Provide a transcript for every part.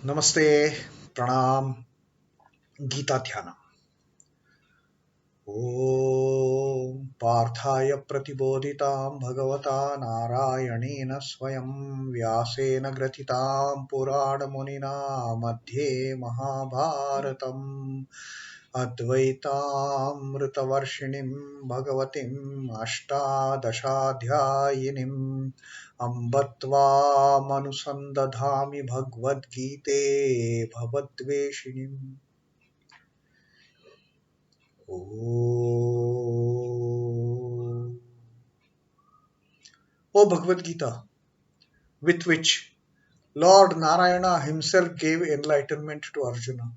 Namaste, Pranam, Gita Dhyana. Om Parthaya Pratibodhitam Bhagavata Narayanena Swayam Vyasena Gratitam Purana Munina Madhye Mahabharatam Advaitam Ritavarshinim Bhagavatim Ashtadashadhyayinim Ambatva Manusandadhami Bhagavad Gite Bhavadveshinim. O Bhagavad Gita, with which Lord Narayana himself gave enlightenment to Arjuna.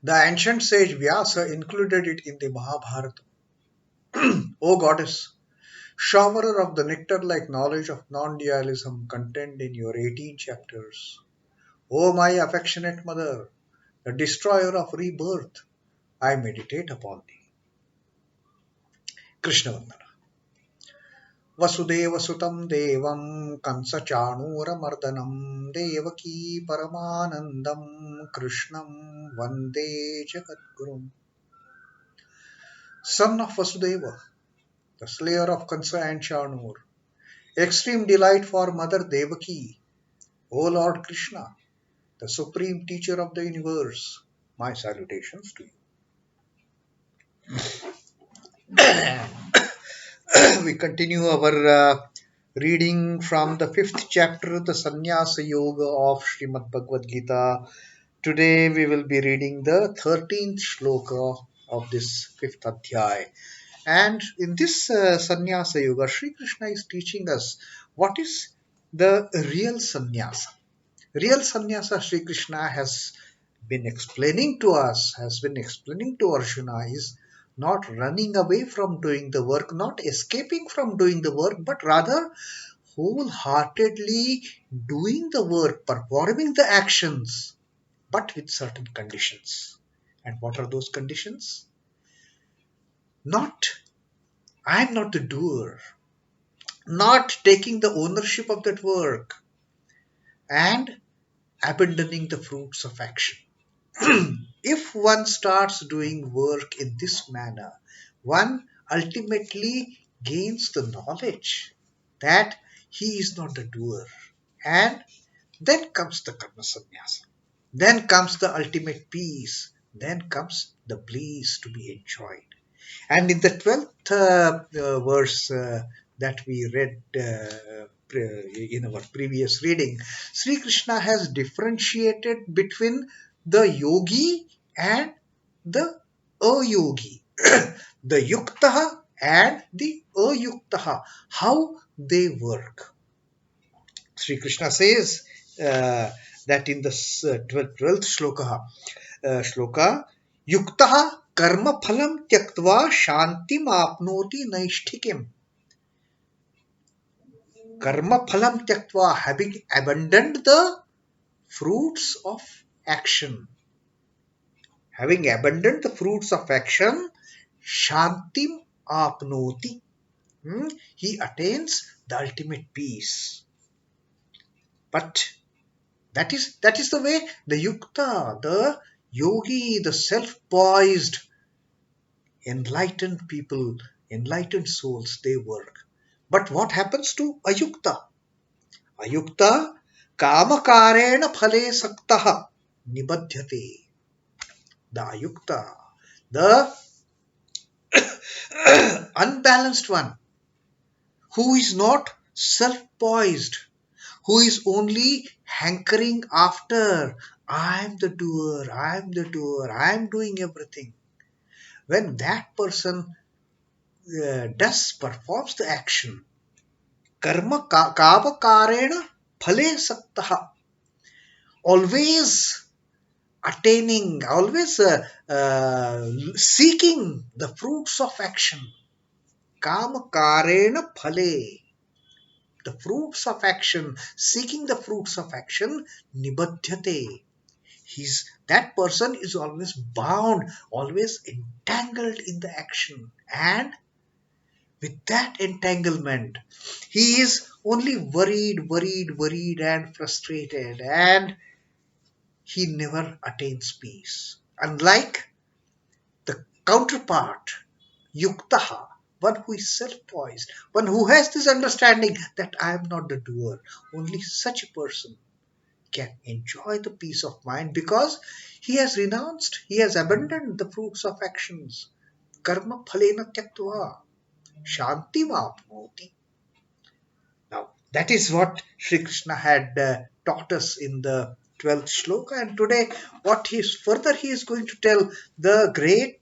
The ancient sage Vyasa included it in the Mahabharata. O goddess, showerer of the nectar-like knowledge of non-dualism contained in your 18 chapters. O my affectionate mother, the destroyer of rebirth, I meditate upon thee. Krishna Vandana. Vasudeva Sutam Devam Kansa Mardhanam Devaki Paramanandam Krishnam Vande Jagadgurum. Son of Vasudeva, the slayer of Kansa and Chanur, extreme delight for Mother Devaki, O Lord Krishna, the supreme teacher of the universe, my salutations to you. We continue our reading from the 5th chapter, the Sannyas Yoga of Srimad Bhagavad Gita. Today we will be reading the 13th Shloka of this 5th Adhyay. And in this Sannyasa Yoga, Sri Krishna is teaching us what is the real sannyasa. Real sannyasa, Sri Krishna has been explaining to us, has been explaining to Arjuna, is not running away from doing the work, not escaping from doing the work, but rather wholeheartedly doing the work, performing the actions, but with certain conditions. And what are those conditions? I am not the doer, not taking the ownership of that work, and abandoning the fruits of action. If one starts doing work in this manner, one ultimately gains the knowledge that he is not a doer. And then comes the karma sannyasa. Then comes the ultimate peace. Then comes the bliss to be enjoyed. And in the 12th verse that we read in our previous reading, Sri Krishna has differentiated between the yogi and the ayogi, the yuktaha and the ayuktaha, how they work. Sri Krishna says that in the 12th shloka, yuktaha karma phalam tyaktva shantim apnoti naishtikim. Karma phalam tyaktva, having abandoned the fruits of action. Having abandoned the fruits of action, shantim apnoti. He attains the ultimate peace. But that is the way the yukta, the yogi, the self-poised, enlightened people, enlightened souls, they work. But what happens to ayukta? Ayukta kārayan phale saktaha nibadhyate. The ayukta, the unbalanced one, who is not self-poised, who is only hankering after, I am the doer, I am the doer, I am doing everything. When that person performs the action, karma kārayan phale saktaha, always attaining, always seeking the fruits of action. Kama karena phale, the fruits of action, seeking the fruits of action, nibadhyate. That person is always bound, always entangled in the action. And with that entanglement, he is only worried and frustrated. And he never attains peace. Unlike the counterpart, yuktaha, one who is self-poised, one who has this understanding that I am not the doer. Only such a person can enjoy the peace of mind because he has renounced, he has abandoned the fruits of actions. Karma phalena tyaktva shanti mapnoti. Now, that is what Sri Krishna had taught us in the 12th shloka, and today what he is further he is going to tell the great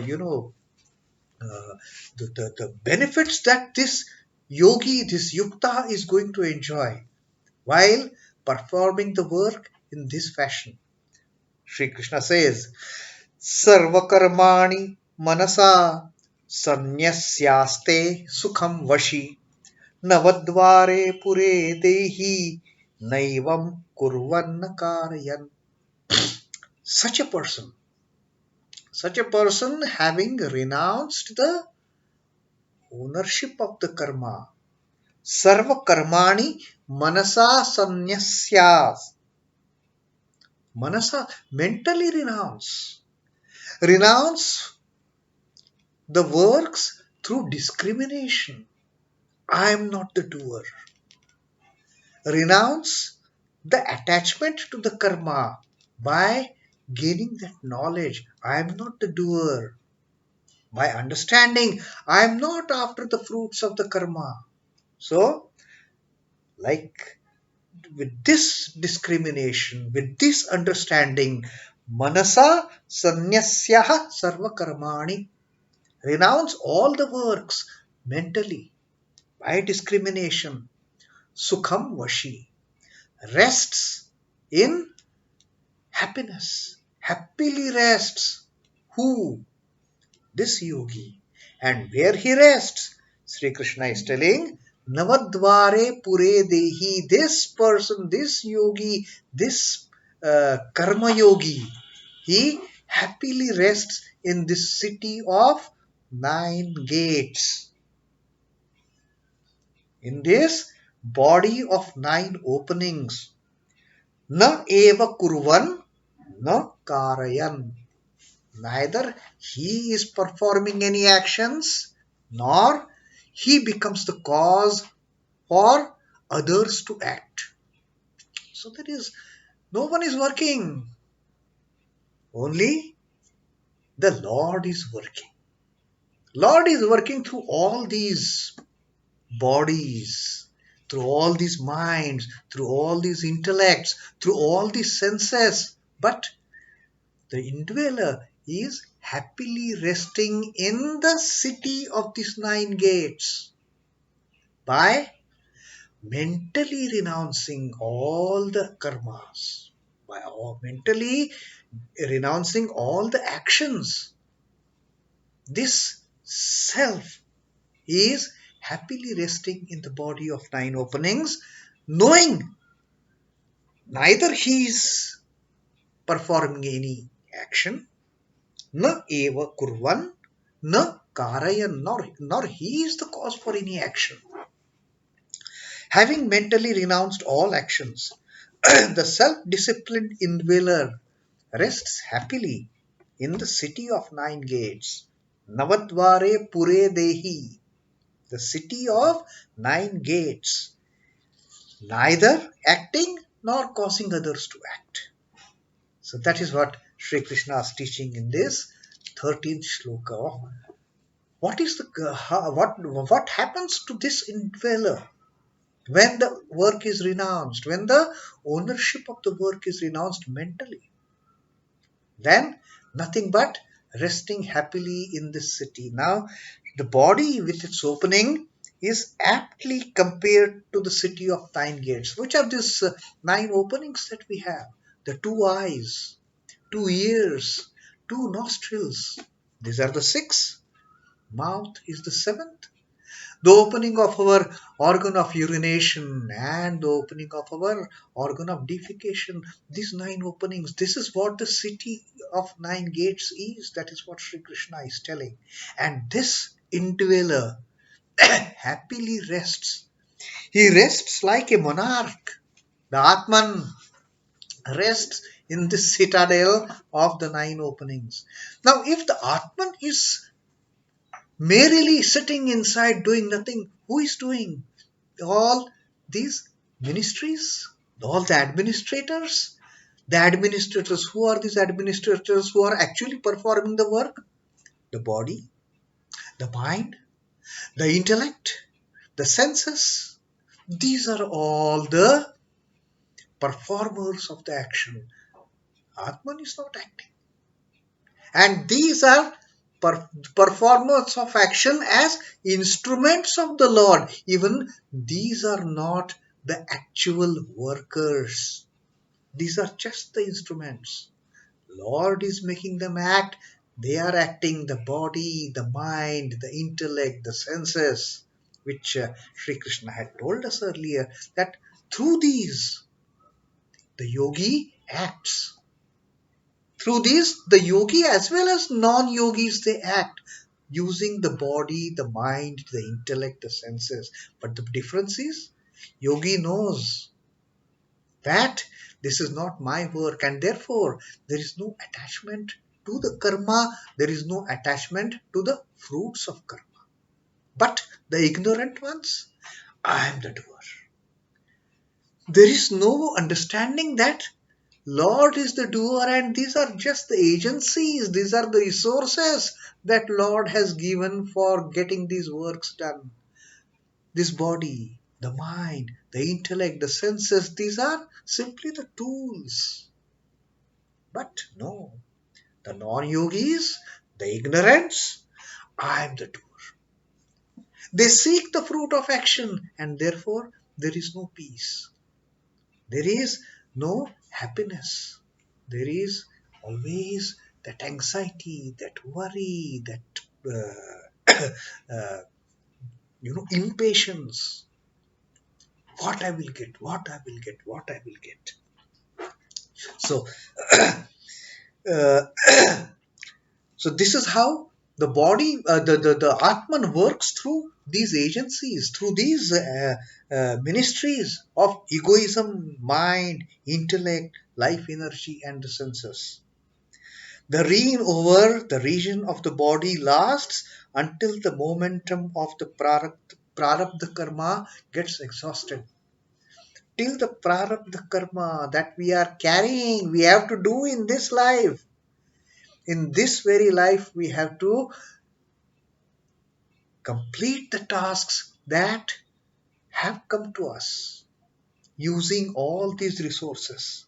you know the benefits that this yogi, this yukta is going to enjoy while performing the work in this fashion. Sri Krishna says, sarva-karmāṇi manasā sannyasyāste sukhaṁ vaśhī nava-dvāre pure dehī naivam kurvan kārayan. Such a person having renounced the ownership of the karma, sarva-karmāṇi manasā sannyasyāste. Manasa, mentally renounce the works through discrimination. I am not the doer. Renounce the attachment to the karma by gaining that knowledge. I am not the doer. By understanding, I am not after the fruits of the karma. So, like with this discrimination, with this understanding, manasa sannyasyah sarva-karmāṇi, renounce all the works mentally by discrimination. Sukhaṁ vaśhī, rests in happiness, happily rests. Who? This yogi. And where he rests, Sri Krishna is telling, nava-dvāre pure dehī. This person, this yogi, this karma yogi, he happily rests in this city of 9 gates. In this body of 9 openings. Naiva kurvan, na kārayan. Neither he is performing any actions, nor he becomes the cause for others to act. So there is no one is working. Only the Lord is working. Lord is working through all these bodies, through all these minds, through all these intellects, through all these senses. But the indweller is happily resting in the city of these 9 gates by mentally renouncing all the karmas, by mentally renouncing all the actions. This self is happily resting in the body of 9 openings, knowing neither he is performing any action, na eva kurvan, na kārayan, nor he is the cause for any action. Having mentally renounced all actions, the self-disciplined indweller rests happily in the city of 9 gates, nava-dvāre pure dehī, the city of 9 gates, neither acting nor causing others to act. So that is what Sri Krishna is teaching in this 13th shloka. What happens to this indweller when the work is renounced, when the ownership of the work is renounced mentally? Then nothing but resting happily in this city. Now, the body with its opening is aptly compared to the city of 9 gates. Which are these 9 openings that we have? The 2 eyes, 2 ears, 2 nostrils. These are the 6. Mouth is the 7th. The opening of our organ of urination and the opening of our organ of defecation. These 9 openings, this is what the city of 9 gates is. That is what Sri Krishna is telling. And this indweller happily rests. He rests like a monarch. The Atman, rests in the citadel of the nine openings. Now, if the Atman is merely sitting inside doing nothing, who is doing all these ministries? All the administrators? The administrators, who are these administrators who are actually performing the work? The body, the mind, the intellect, the senses. These are all the performers of the action. Atman is not acting. And these are performers of action as instruments of the Lord. Even these are not the actual workers. These are just the instruments. Lord is making them act. They are acting, the body, the mind, the intellect, the senses, which Sri Krishna had told us earlier, that through these the yogi acts. Through these, the yogi as well as non-yogis, they act using the body, the mind, the intellect, the senses. But the difference is, yogi knows that this is not my work, and therefore there is no attachment to the karma, there is no attachment to the fruits of karma. But the ignorant ones, I am the doer. There is no understanding that Lord is the doer and these are just the agencies, these are the resources that Lord has given for getting these works done. This body, the mind, the intellect, the senses, these are simply the tools. But no, the non-yogis, the ignorants, I am the doer. They seek the fruit of action and therefore there is no peace. There is no happiness. There is always that anxiety, that worry, that impatience. What I will get, what I will get, what I will get. So, uh, so this is how the body, the Atman works through these agencies, through these ministries of egoism, mind, intellect, life energy, and the senses. The reign over the region of the body lasts until the momentum of the prarabdha karma gets exhausted. Till the prarabdha karma that we are carrying, we have to do in this life. In this very life, we have to complete the tasks that have come to us using all these resources.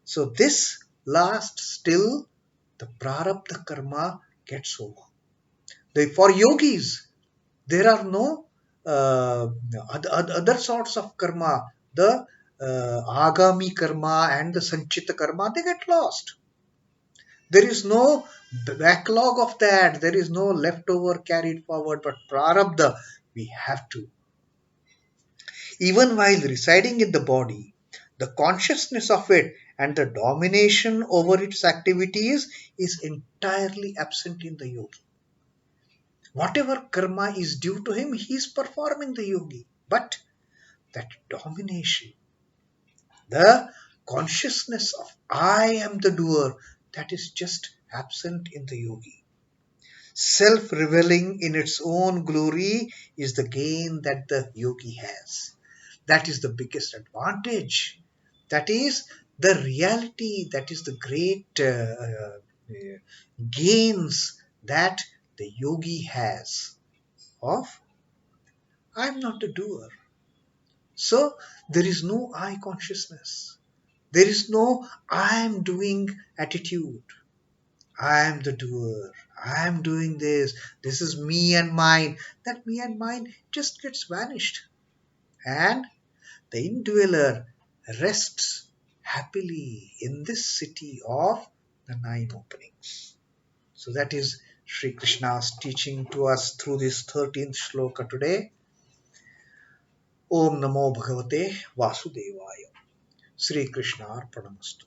So this lasts till the prarabdha karma gets over. For yogis, there are no other sorts of karma. The agami karma and the sanchita karma, they get lost. There is no backlog of that. There is no leftover carried forward. But prarabdha, we have to. Even while residing in the body, the consciousness of it and the domination over its activities is entirely absent in the yogi. Whatever karma is due to him, he is performing the yogi. But that domination, the consciousness of I am the doer, that is just absent in the yogi. Self-revealing in its own glory is the gain that the yogi has. That is the biggest advantage. That is the reality. That is the great gains that the yogi has of I am not a doer. So there is no I consciousness. There is no I am doing attitude. I am the doer. I am doing this. This is me and mine. That me and mine just gets vanished. And the indweller rests happily in this city of the nine openings. So that is Sri Krishna's teaching to us through this 13th shloka today. Om Namo Bhagavate Vasudevaya. Sri Krishna Arpanamastu.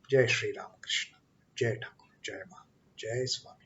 Jai Sri Ramakrishna. Jai Thakur. Jai Ma. Jai Swami.